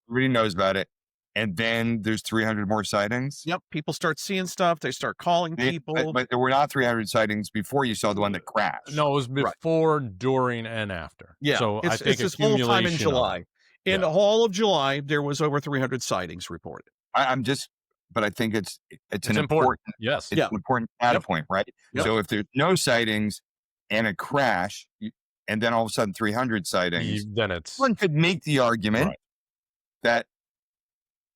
[SPEAKER 5] Everybody knows about it. And then there's 300 more sightings.
[SPEAKER 4] Yep. People start seeing stuff. They start calling people.
[SPEAKER 5] But there were not 300 sightings before you saw the one that crashed.
[SPEAKER 1] No, it was before, during, and after.
[SPEAKER 4] Yeah.
[SPEAKER 1] So I think
[SPEAKER 4] it's this whole time in
[SPEAKER 1] accumulation
[SPEAKER 4] July. In all of July, there was over 300 sightings reported.
[SPEAKER 5] But I think it's an
[SPEAKER 1] important. Yes.
[SPEAKER 5] It's an important data point, right?
[SPEAKER 4] Yep.
[SPEAKER 5] So if there's no sightings and a crash, and then all of a sudden 300 sightings,
[SPEAKER 1] Then it's
[SPEAKER 5] one could make the argument that,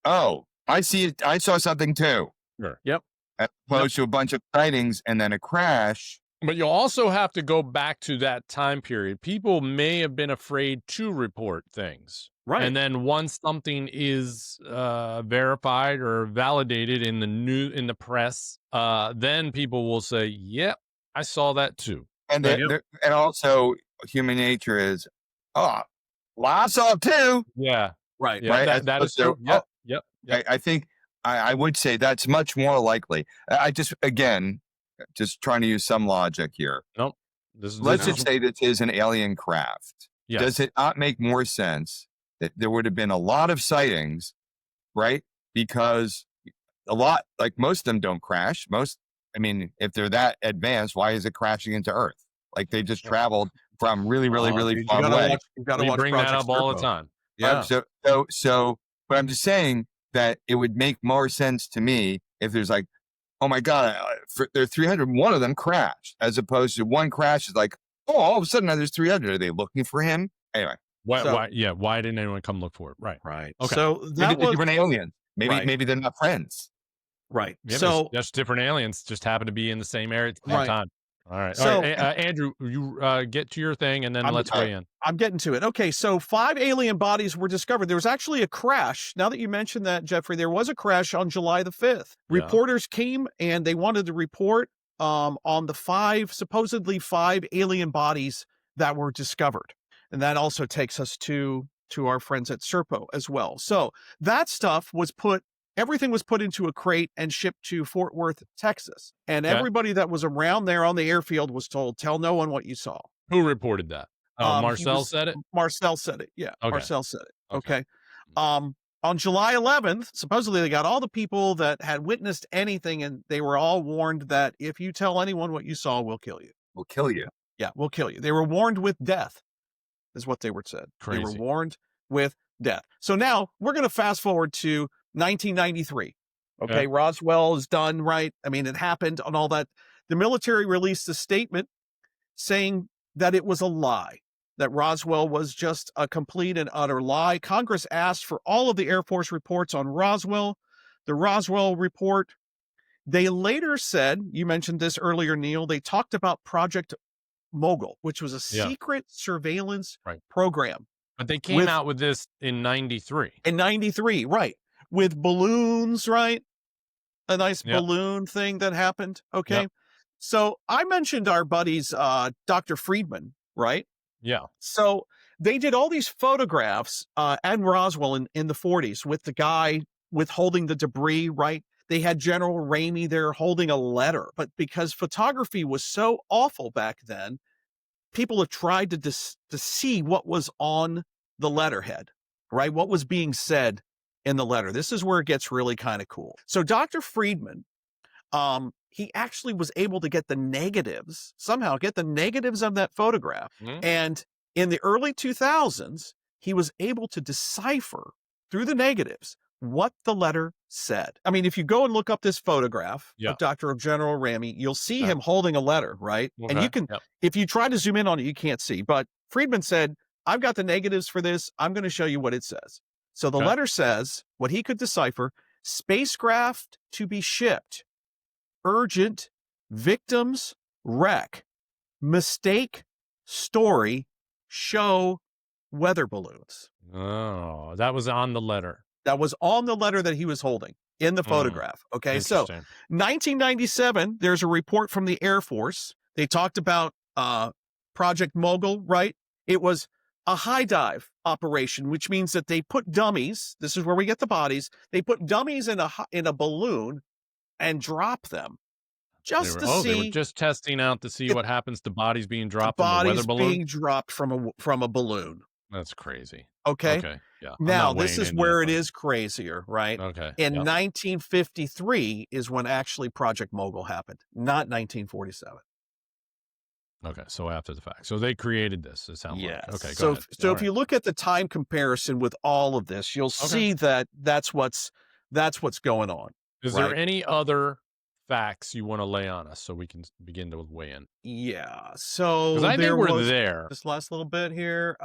[SPEAKER 5] oh, I saw something too.
[SPEAKER 1] Sure.
[SPEAKER 4] Yep.
[SPEAKER 5] As opposed to a bunch of sightings and then a crash.
[SPEAKER 1] But you also have to go back to that time period. People may have been afraid to report things.
[SPEAKER 4] Right.
[SPEAKER 1] And then once something is verified or validated in the press, then people will say, "Yep, I saw that too."
[SPEAKER 5] And and also human nature is, oh, well, I saw it too.
[SPEAKER 1] Yeah.
[SPEAKER 4] Right.
[SPEAKER 1] Yeah,
[SPEAKER 5] Right.
[SPEAKER 1] that is true. Yep.
[SPEAKER 5] I think I would say that's much more likely. I just trying to use some logic here.
[SPEAKER 1] Nope.
[SPEAKER 5] Let's just say this is an alien craft.
[SPEAKER 1] Yes.
[SPEAKER 5] Does it not make more sense that there would have been a lot of sightings, right? Because like most of them don't crash. If they're that advanced, why is it crashing into Earth? Like they just traveled from really, really, really far away.
[SPEAKER 4] You got to
[SPEAKER 1] We
[SPEAKER 4] watch
[SPEAKER 1] bring
[SPEAKER 4] Project
[SPEAKER 1] that up all the
[SPEAKER 4] Serpo.
[SPEAKER 1] time.
[SPEAKER 4] Yeah.
[SPEAKER 5] But I'm just saying that it would make more sense to me if there's like, oh my God, there are 300, one of them crashed, as opposed to one crash is like, oh, all of a sudden now there's 300. Are they looking for him? Anyway.
[SPEAKER 1] Why didn't anyone come look for it? Right. Okay.
[SPEAKER 4] So
[SPEAKER 5] Maybe they're different aliens. Maybe they're not friends.
[SPEAKER 4] Right.
[SPEAKER 1] Yeah,
[SPEAKER 4] so
[SPEAKER 1] just different aliens just happen to be in the same area at the same time. All right.
[SPEAKER 4] So-
[SPEAKER 1] All right. Andrew, you get to your thing and then let's
[SPEAKER 5] all
[SPEAKER 1] weigh in.
[SPEAKER 4] I'm getting to it. Okay, so 5 alien bodies were discovered. There was actually a crash. Now that you mentioned that, Jeffrey, there was a crash on July the 5th.
[SPEAKER 1] Yeah.
[SPEAKER 4] Reporters came and they wanted to report on the supposedly five alien bodies that were discovered. And that also takes us to our friends at Serpo as well. So that stuff everything was put into a crate and shipped to Fort Worth, Texas. And
[SPEAKER 1] Okay.
[SPEAKER 4] everybody that was around there on the airfield was told, tell no one what you saw.
[SPEAKER 1] Who reported that? Marcel said it?
[SPEAKER 4] Marcel said it. Yeah.
[SPEAKER 1] Okay.
[SPEAKER 4] Marcel said it.
[SPEAKER 1] Okay.
[SPEAKER 4] Okay. On July 11th, supposedly they got all the people that had witnessed anything and they were all warned that if you tell anyone what you saw, we'll kill you.
[SPEAKER 5] We'll kill you.
[SPEAKER 4] Yeah, we'll kill you. They were warned with death, is what they were said. They
[SPEAKER 1] Crazy.
[SPEAKER 4] were warned with death. So now we're going to fast forward to 1993. Okay.
[SPEAKER 1] Yeah.
[SPEAKER 4] Roswell is done, right? I mean, it happened and all that. The military released a statement saying that it was a lie, that Roswell was just a complete and utter lie. Congress asked for all of the Air Force reports on Roswell. The Roswell report, they later said, you mentioned this earlier, Neal, they talked about Project Mogul, which was a secret surveillance program.
[SPEAKER 1] But they came out with this in 93.
[SPEAKER 4] In 93, right. With balloons, right? A nice balloon thing that happened. Okay.
[SPEAKER 1] Yep.
[SPEAKER 4] So I mentioned our buddies, Dr. Friedman, right?
[SPEAKER 1] Yeah.
[SPEAKER 4] So they did all these photographs at Roswell in the 40s with the guy holding the debris, right? They had General Ramey there holding a letter. But because photography was so awful back then, people have tried to see what was on the letterhead, right? What was being said in the letter. This is where it gets really kind of cool. So Dr. Friedman, he actually was able to get the negatives, somehow get the negatives of that photograph.
[SPEAKER 1] Mm-hmm.
[SPEAKER 4] And in the early 2000s, he was able to decipher through the negatives what the letter said. I mean, if you go and look up this photograph of General Ramey, you'll see him holding a letter, right?
[SPEAKER 1] Okay.
[SPEAKER 4] And you can, if you try to zoom in on it, you can't see. But Friedman said, I've got the negatives for this. I'm going to show you what it says. So the letter says, what he could decipher, spacecraft to be shipped, urgent, victims, wreck, mistake, story, show, weather balloons.
[SPEAKER 1] Oh, that was on the letter.
[SPEAKER 4] That was on the letter that he was holding in the photograph. Okay. So 1997, there's a report from the Air Force. They talked about Project Mogul, right? It was a high dive operation, which means that they put dummies. This is where we get the bodies. They put dummies in a balloon and drop them just to see.
[SPEAKER 1] They were just testing out to see what happens to bodies being dropped in the
[SPEAKER 4] bodies
[SPEAKER 1] weather balloon.
[SPEAKER 4] being dropped from a balloon.
[SPEAKER 1] That's crazy.
[SPEAKER 4] Okay.
[SPEAKER 1] Okay. Yeah.
[SPEAKER 4] Now this is where it is crazier, right?
[SPEAKER 1] Okay.
[SPEAKER 4] In 1953 is when actually Project Mogul happened, not 1947.
[SPEAKER 1] Okay, so after the fact. So they created this, it sounds like. Okay, go ahead.
[SPEAKER 4] So if you look at the time comparison with all of this, you'll see that that's what's going on.
[SPEAKER 1] Is there any other facts you want to lay on us so we can begin to weigh in?
[SPEAKER 4] Yeah. So
[SPEAKER 1] I think we're there.
[SPEAKER 4] This last little bit here.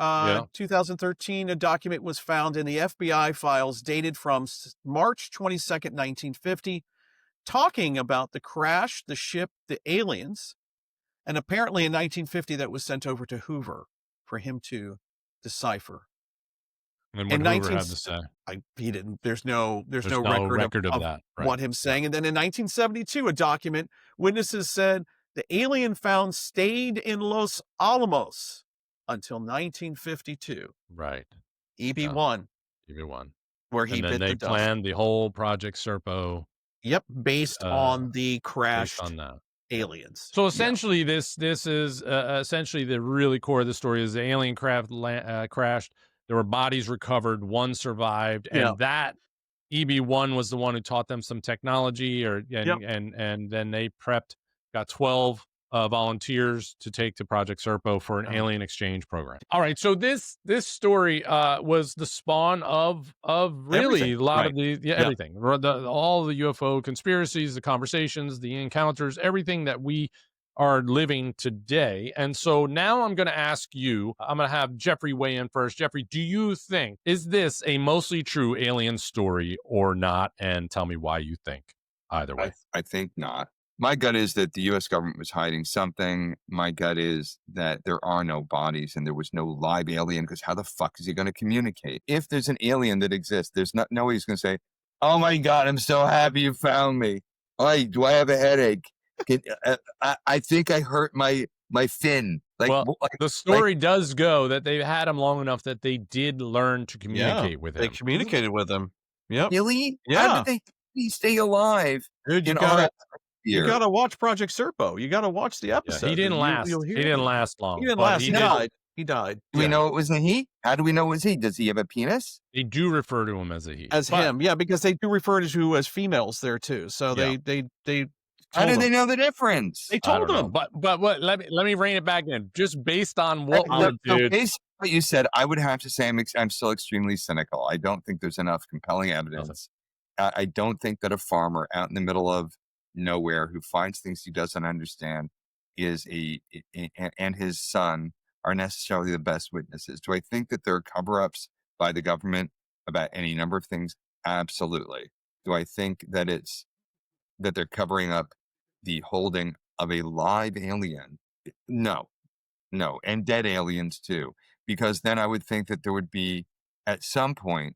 [SPEAKER 4] 2013, a document was found in the FBI files dated from March 22nd, 1950, talking about the crash, the ship, the aliens. And apparently in 1950, that was sent over to Hoover for him to decipher.
[SPEAKER 1] And what Hoover had to say?
[SPEAKER 4] He didn't. There's no
[SPEAKER 1] record of that. Right.
[SPEAKER 4] What him saying. And then in 1972, a document, witnesses said the alien found stayed in Los Alamos until 1952.
[SPEAKER 1] Right.
[SPEAKER 4] EB1.
[SPEAKER 1] EB1.
[SPEAKER 4] Where he bit the dust.
[SPEAKER 1] And then they planned the whole Project Serpo.
[SPEAKER 4] Yep, based on the crashed
[SPEAKER 1] based on that.
[SPEAKER 4] Aliens.
[SPEAKER 1] So essentially, this is essentially the really core of the story is the alien craft crashed. There were bodies recovered. One survived, and that EB1 was the one who taught them some technology, and then they got 12 volunteers to take to Project Serpo for an alien exchange program. All right, so this story was the spawn of really
[SPEAKER 4] everything.
[SPEAKER 1] A lot of the everything, all the UFO conspiracies, the conversations, the encounters, everything that we are living today. And so now I'm going to ask you, I'm going to have Geoffrey weigh in first. Geoffrey, do you think, is this a mostly true alien story or not? And tell me why you think either way.
[SPEAKER 5] I think not. My gut is that the U.S. government was hiding something. My gut is that there are no bodies and there was no live alien, because how the fuck is he going to communicate? If there's an alien that exists, there's nobody's going to say, "Oh my God, I'm so happy you found me. Oh, do I have a headache? I think I hurt my fin."
[SPEAKER 1] Well, the story does go that they had him long enough that they did learn to communicate with him.
[SPEAKER 4] They communicated with him. Yep.
[SPEAKER 5] Really?
[SPEAKER 4] Yeah.
[SPEAKER 5] How did they stay alive?
[SPEAKER 4] Dude, you gotta watch Project Serpo. You gotta watch the episode.
[SPEAKER 1] Yeah, he didn't last. He didn't last long.
[SPEAKER 4] He didn't last. He died. He died.
[SPEAKER 5] Do we know it was a he? How do we know it was he? Does he have a penis?
[SPEAKER 1] They do refer to him as a he.
[SPEAKER 4] Him, yeah, because they do refer to as females there too. So they
[SPEAKER 5] how do they know the difference?
[SPEAKER 4] They told them.
[SPEAKER 1] But what? Let me rein it back in. Just based on what did.
[SPEAKER 5] Based on what you said, I would have to say I'm still extremely cynical. I don't think there's enough compelling evidence. I don't think that a farmer out in the middle of nowhere who finds things he doesn't understand and his son are necessarily the best witnesses. Do I think that there are cover-ups by the government about any number of things? Absolutely. Do I think that that they're covering up the holding of a live alien? No, and dead aliens too, because then I would think that there would be at some point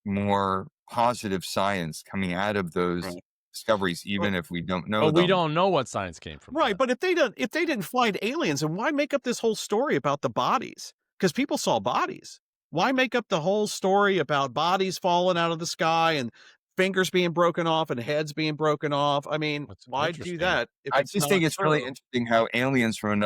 [SPEAKER 5] more positive science coming out of those discoveries, even if we don't know them.
[SPEAKER 1] We don't know what science came from.
[SPEAKER 4] Right, but if they didn't find aliens, then why make up this whole story about the bodies? Because people saw bodies. Why make up the whole story about bodies falling out of the sky and fingers being broken off and heads being broken off? I mean, why do that?
[SPEAKER 5] I just think it's really interesting how aliens from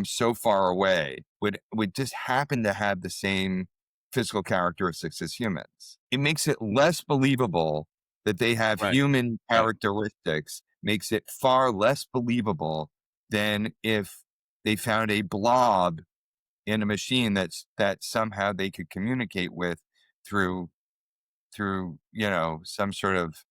[SPEAKER 5] so far away would just happen to have the same physical characteristics as humans. It makes it less believable that they have human characteristics, makes it far less believable than if they found a blob in a machine that somehow they could communicate with through some sort of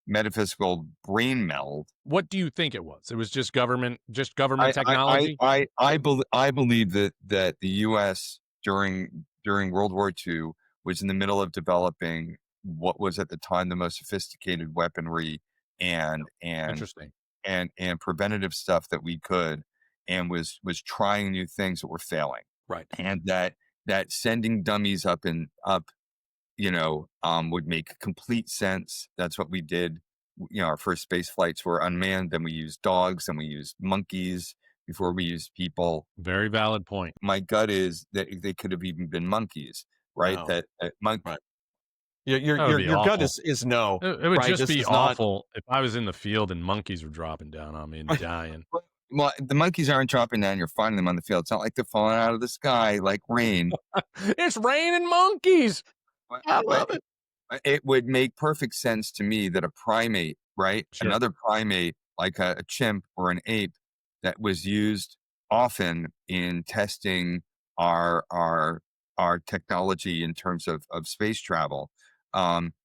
[SPEAKER 5] metaphysical brain meld.
[SPEAKER 1] What do you think it was? It was just government technology?
[SPEAKER 5] I believe that the U.S. during World War II was in the middle of developing what was at the time the most sophisticated weaponry and
[SPEAKER 1] Interesting.
[SPEAKER 5] and preventative stuff that we could, and was trying new things that were failing.
[SPEAKER 4] Right.
[SPEAKER 5] And that sending dummies up would make complete sense. That's what we did. Our first space flights were unmanned. Then we used dogs. Then we used monkeys before we used people.
[SPEAKER 1] Very valid point.
[SPEAKER 5] My gut is that they could have even been monkeys, right?
[SPEAKER 4] No.
[SPEAKER 5] That monkey.
[SPEAKER 4] Right. Your gut is no.
[SPEAKER 1] It would just be awful if I was in the field and monkeys were dropping down on me and dying.
[SPEAKER 5] Well, the monkeys aren't dropping down. You're finding them on the field. It's not like they're falling out of the sky like rain.
[SPEAKER 1] It's raining monkeys.
[SPEAKER 4] I love it.
[SPEAKER 5] It would make perfect sense to me that a primate, right?
[SPEAKER 1] Sure.
[SPEAKER 5] Another primate like a chimp or an ape that was used often in testing our technology in terms of space travel.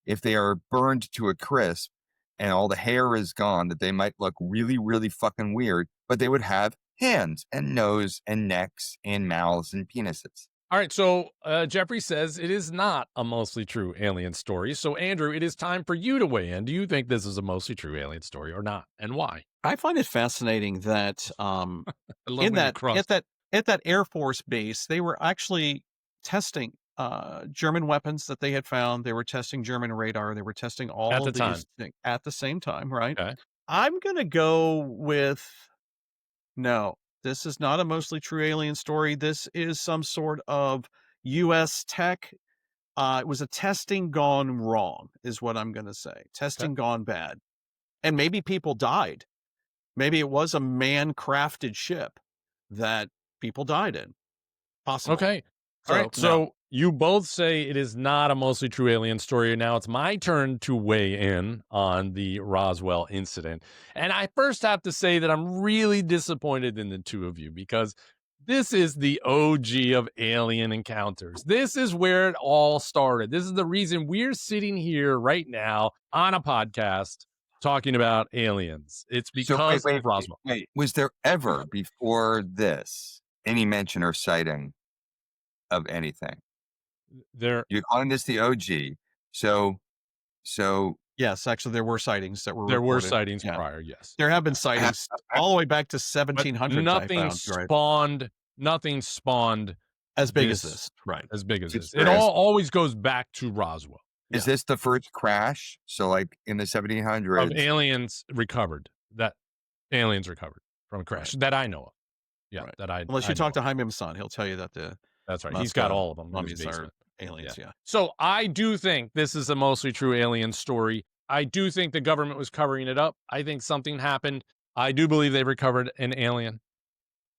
[SPEAKER 5] If they are burned to a crisp and all the hair is gone, that they might look really, really fucking weird, but they would have hands and nose and necks and mouths and penises.
[SPEAKER 1] All right, so Geoffrey says it is not a mostly true alien story. So, Andrew, it is time for you to weigh in. Do you think this is a mostly true alien story or not, and why?
[SPEAKER 4] I find it fascinating that at that Air Force base, they were actually testing German weapons that they had found. They were testing German radar. They were testing all of these things at the same time, right?
[SPEAKER 1] Okay.
[SPEAKER 4] I'm going to go with no. This is not a mostly true alien story. This is some sort of U.S. tech. It was a testing gone wrong, is what I'm going to say. Testing gone bad. And maybe people died. Maybe it was a man-crafted ship that people died in. Possible.
[SPEAKER 1] Okay. All right. So you both say it is not a mostly true alien story. Now it's my turn to weigh in on the Roswell incident. And I first have to say that I'm really disappointed in the two of you because this is the OG of alien encounters. This is where it all started. This is the reason we're sitting here right now on a podcast talking about aliens. It's because of Roswell.
[SPEAKER 5] Wait. Was there ever before this any mention or sighting of anything?
[SPEAKER 1] You're
[SPEAKER 5] calling this the OG. So
[SPEAKER 4] Yes, actually, there were sightings that were
[SPEAKER 1] There were
[SPEAKER 4] reported.
[SPEAKER 1] sightings
[SPEAKER 4] Yeah.
[SPEAKER 1] prior, yes.
[SPEAKER 4] There have been sightings all the way back to
[SPEAKER 1] But
[SPEAKER 4] 1700s, I
[SPEAKER 1] nothing
[SPEAKER 4] found, right?
[SPEAKER 1] spawned
[SPEAKER 4] As big as
[SPEAKER 1] this
[SPEAKER 4] this, right.
[SPEAKER 1] as big as
[SPEAKER 5] Just
[SPEAKER 1] this. It
[SPEAKER 5] curious.
[SPEAKER 1] always goes back to Roswell.
[SPEAKER 5] Is
[SPEAKER 4] Yeah.
[SPEAKER 5] this the first crash? So, like in the
[SPEAKER 1] Of
[SPEAKER 5] 1700s,
[SPEAKER 1] aliens recovered. That aliens recovered from a crash that I know of. Yeah,
[SPEAKER 4] Right.
[SPEAKER 1] that I
[SPEAKER 4] Unless
[SPEAKER 1] I
[SPEAKER 4] you talk
[SPEAKER 1] know
[SPEAKER 4] to
[SPEAKER 1] of.
[SPEAKER 4] Jaime Maussan, he'll tell you that the
[SPEAKER 1] That's right. He's got
[SPEAKER 4] Nazca
[SPEAKER 1] all of them in his
[SPEAKER 4] mummies are
[SPEAKER 1] basement.
[SPEAKER 4] aliens, yeah.
[SPEAKER 1] So I do think this is a mostly true alien story. I do think the government was covering it up. I think something happened. I do believe they recovered an alien.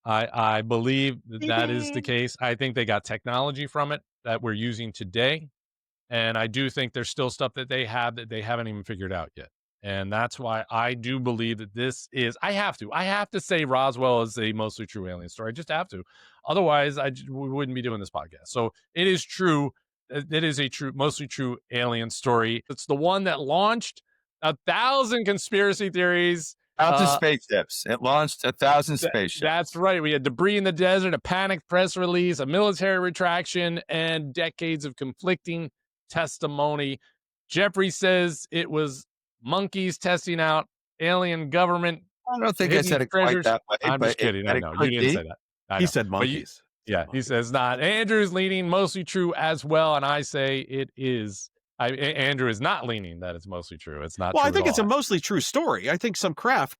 [SPEAKER 1] I believe that is the case. I think they got technology from it that we're using today. And I do think there's still stuff that they have that they haven't even figured out yet. And that's why I do believe that this is, I have to say Roswell is a mostly true alien story. I just have to. Otherwise, we wouldn't be doing this podcast. So it is true. It is a mostly true alien story. It's the one that launched 1,000 conspiracy theories.
[SPEAKER 5] 1,000 spaceships. It launched 1,000 spaceships.
[SPEAKER 1] That's right. We had debris in the desert, a panicked press release, a military retraction, and decades of conflicting testimony. Jeffrey says it was monkeys testing out alien government.
[SPEAKER 5] I don't think I said it quite that way.
[SPEAKER 1] I'm
[SPEAKER 5] but
[SPEAKER 1] just kidding. I know. You
[SPEAKER 5] could
[SPEAKER 1] didn't
[SPEAKER 5] be.
[SPEAKER 1] say that. I
[SPEAKER 4] He
[SPEAKER 1] know.
[SPEAKER 4] said
[SPEAKER 1] But
[SPEAKER 4] monkeys.
[SPEAKER 1] yeah, he says not. Andrew's leaning mostly true as well. And I say it is. Andrew is not leaning that it's mostly true. It's not
[SPEAKER 4] Well,
[SPEAKER 1] true
[SPEAKER 4] I think
[SPEAKER 1] at
[SPEAKER 4] it's a
[SPEAKER 1] all.
[SPEAKER 4] mostly true story. I think some craft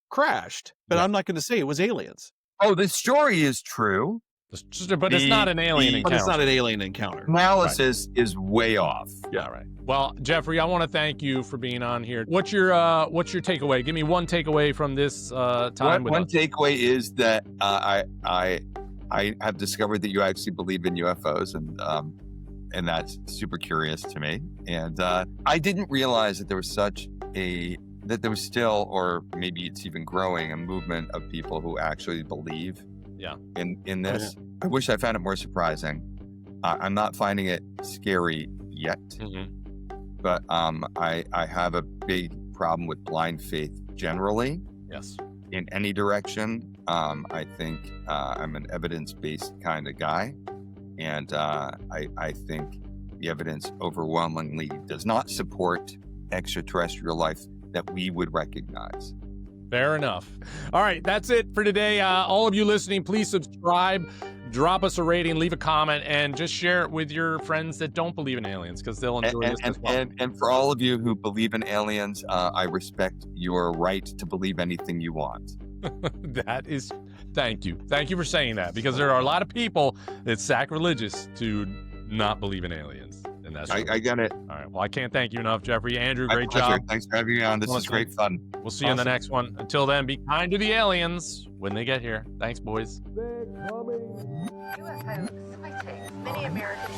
[SPEAKER 4] crashed, but
[SPEAKER 1] Yeah.
[SPEAKER 4] I'm not going to say it was aliens.
[SPEAKER 5] Oh, the story is true.
[SPEAKER 1] But it's not an alien
[SPEAKER 5] the-
[SPEAKER 1] encounter.
[SPEAKER 4] But it's not an alien encounter.
[SPEAKER 5] Analysis is way off.
[SPEAKER 1] Yeah. All right. Well, Jeffrey, I want to thank you for being on here. What's your takeaway? Give me one takeaway from this time.
[SPEAKER 5] One takeaway is that I have discovered that you actually believe in UFOs, and that's super curious to me. And I didn't realize that there was that there was still, or maybe it's even growing, a movement of people who actually believe in this. I wish I found it more surprising. I'm not finding it scary yet, but I have a big problem with blind faith generally.
[SPEAKER 1] Yes.
[SPEAKER 5] In any direction. I think I'm an evidence-based kind of guy, and I think the evidence overwhelmingly does not support extraterrestrial life that we would recognize.
[SPEAKER 1] Fair enough. All right, that's it for today. All of you listening, please subscribe, drop us a rating, leave a comment, and just share it with your friends that don't believe in aliens, because they'll enjoy this as well.
[SPEAKER 5] And for all of you who believe in aliens, I respect your right to believe anything you want.
[SPEAKER 1] Thank you. Thank you for saying that, because there are a lot of people that's sacrilegious to not believe in aliens. And that's
[SPEAKER 5] I get it.
[SPEAKER 1] all right. Well, I can't thank you enough, Jeffrey. Andrew,
[SPEAKER 5] My
[SPEAKER 1] great
[SPEAKER 5] pleasure.
[SPEAKER 1] job.
[SPEAKER 5] Thanks for having me on. This is
[SPEAKER 1] Awesome.
[SPEAKER 5] great fun.
[SPEAKER 1] We'll see you in the next one. Until then, be kind to the aliens when they get here. Thanks, boys.
[SPEAKER 2] UFO sightings. Many Americans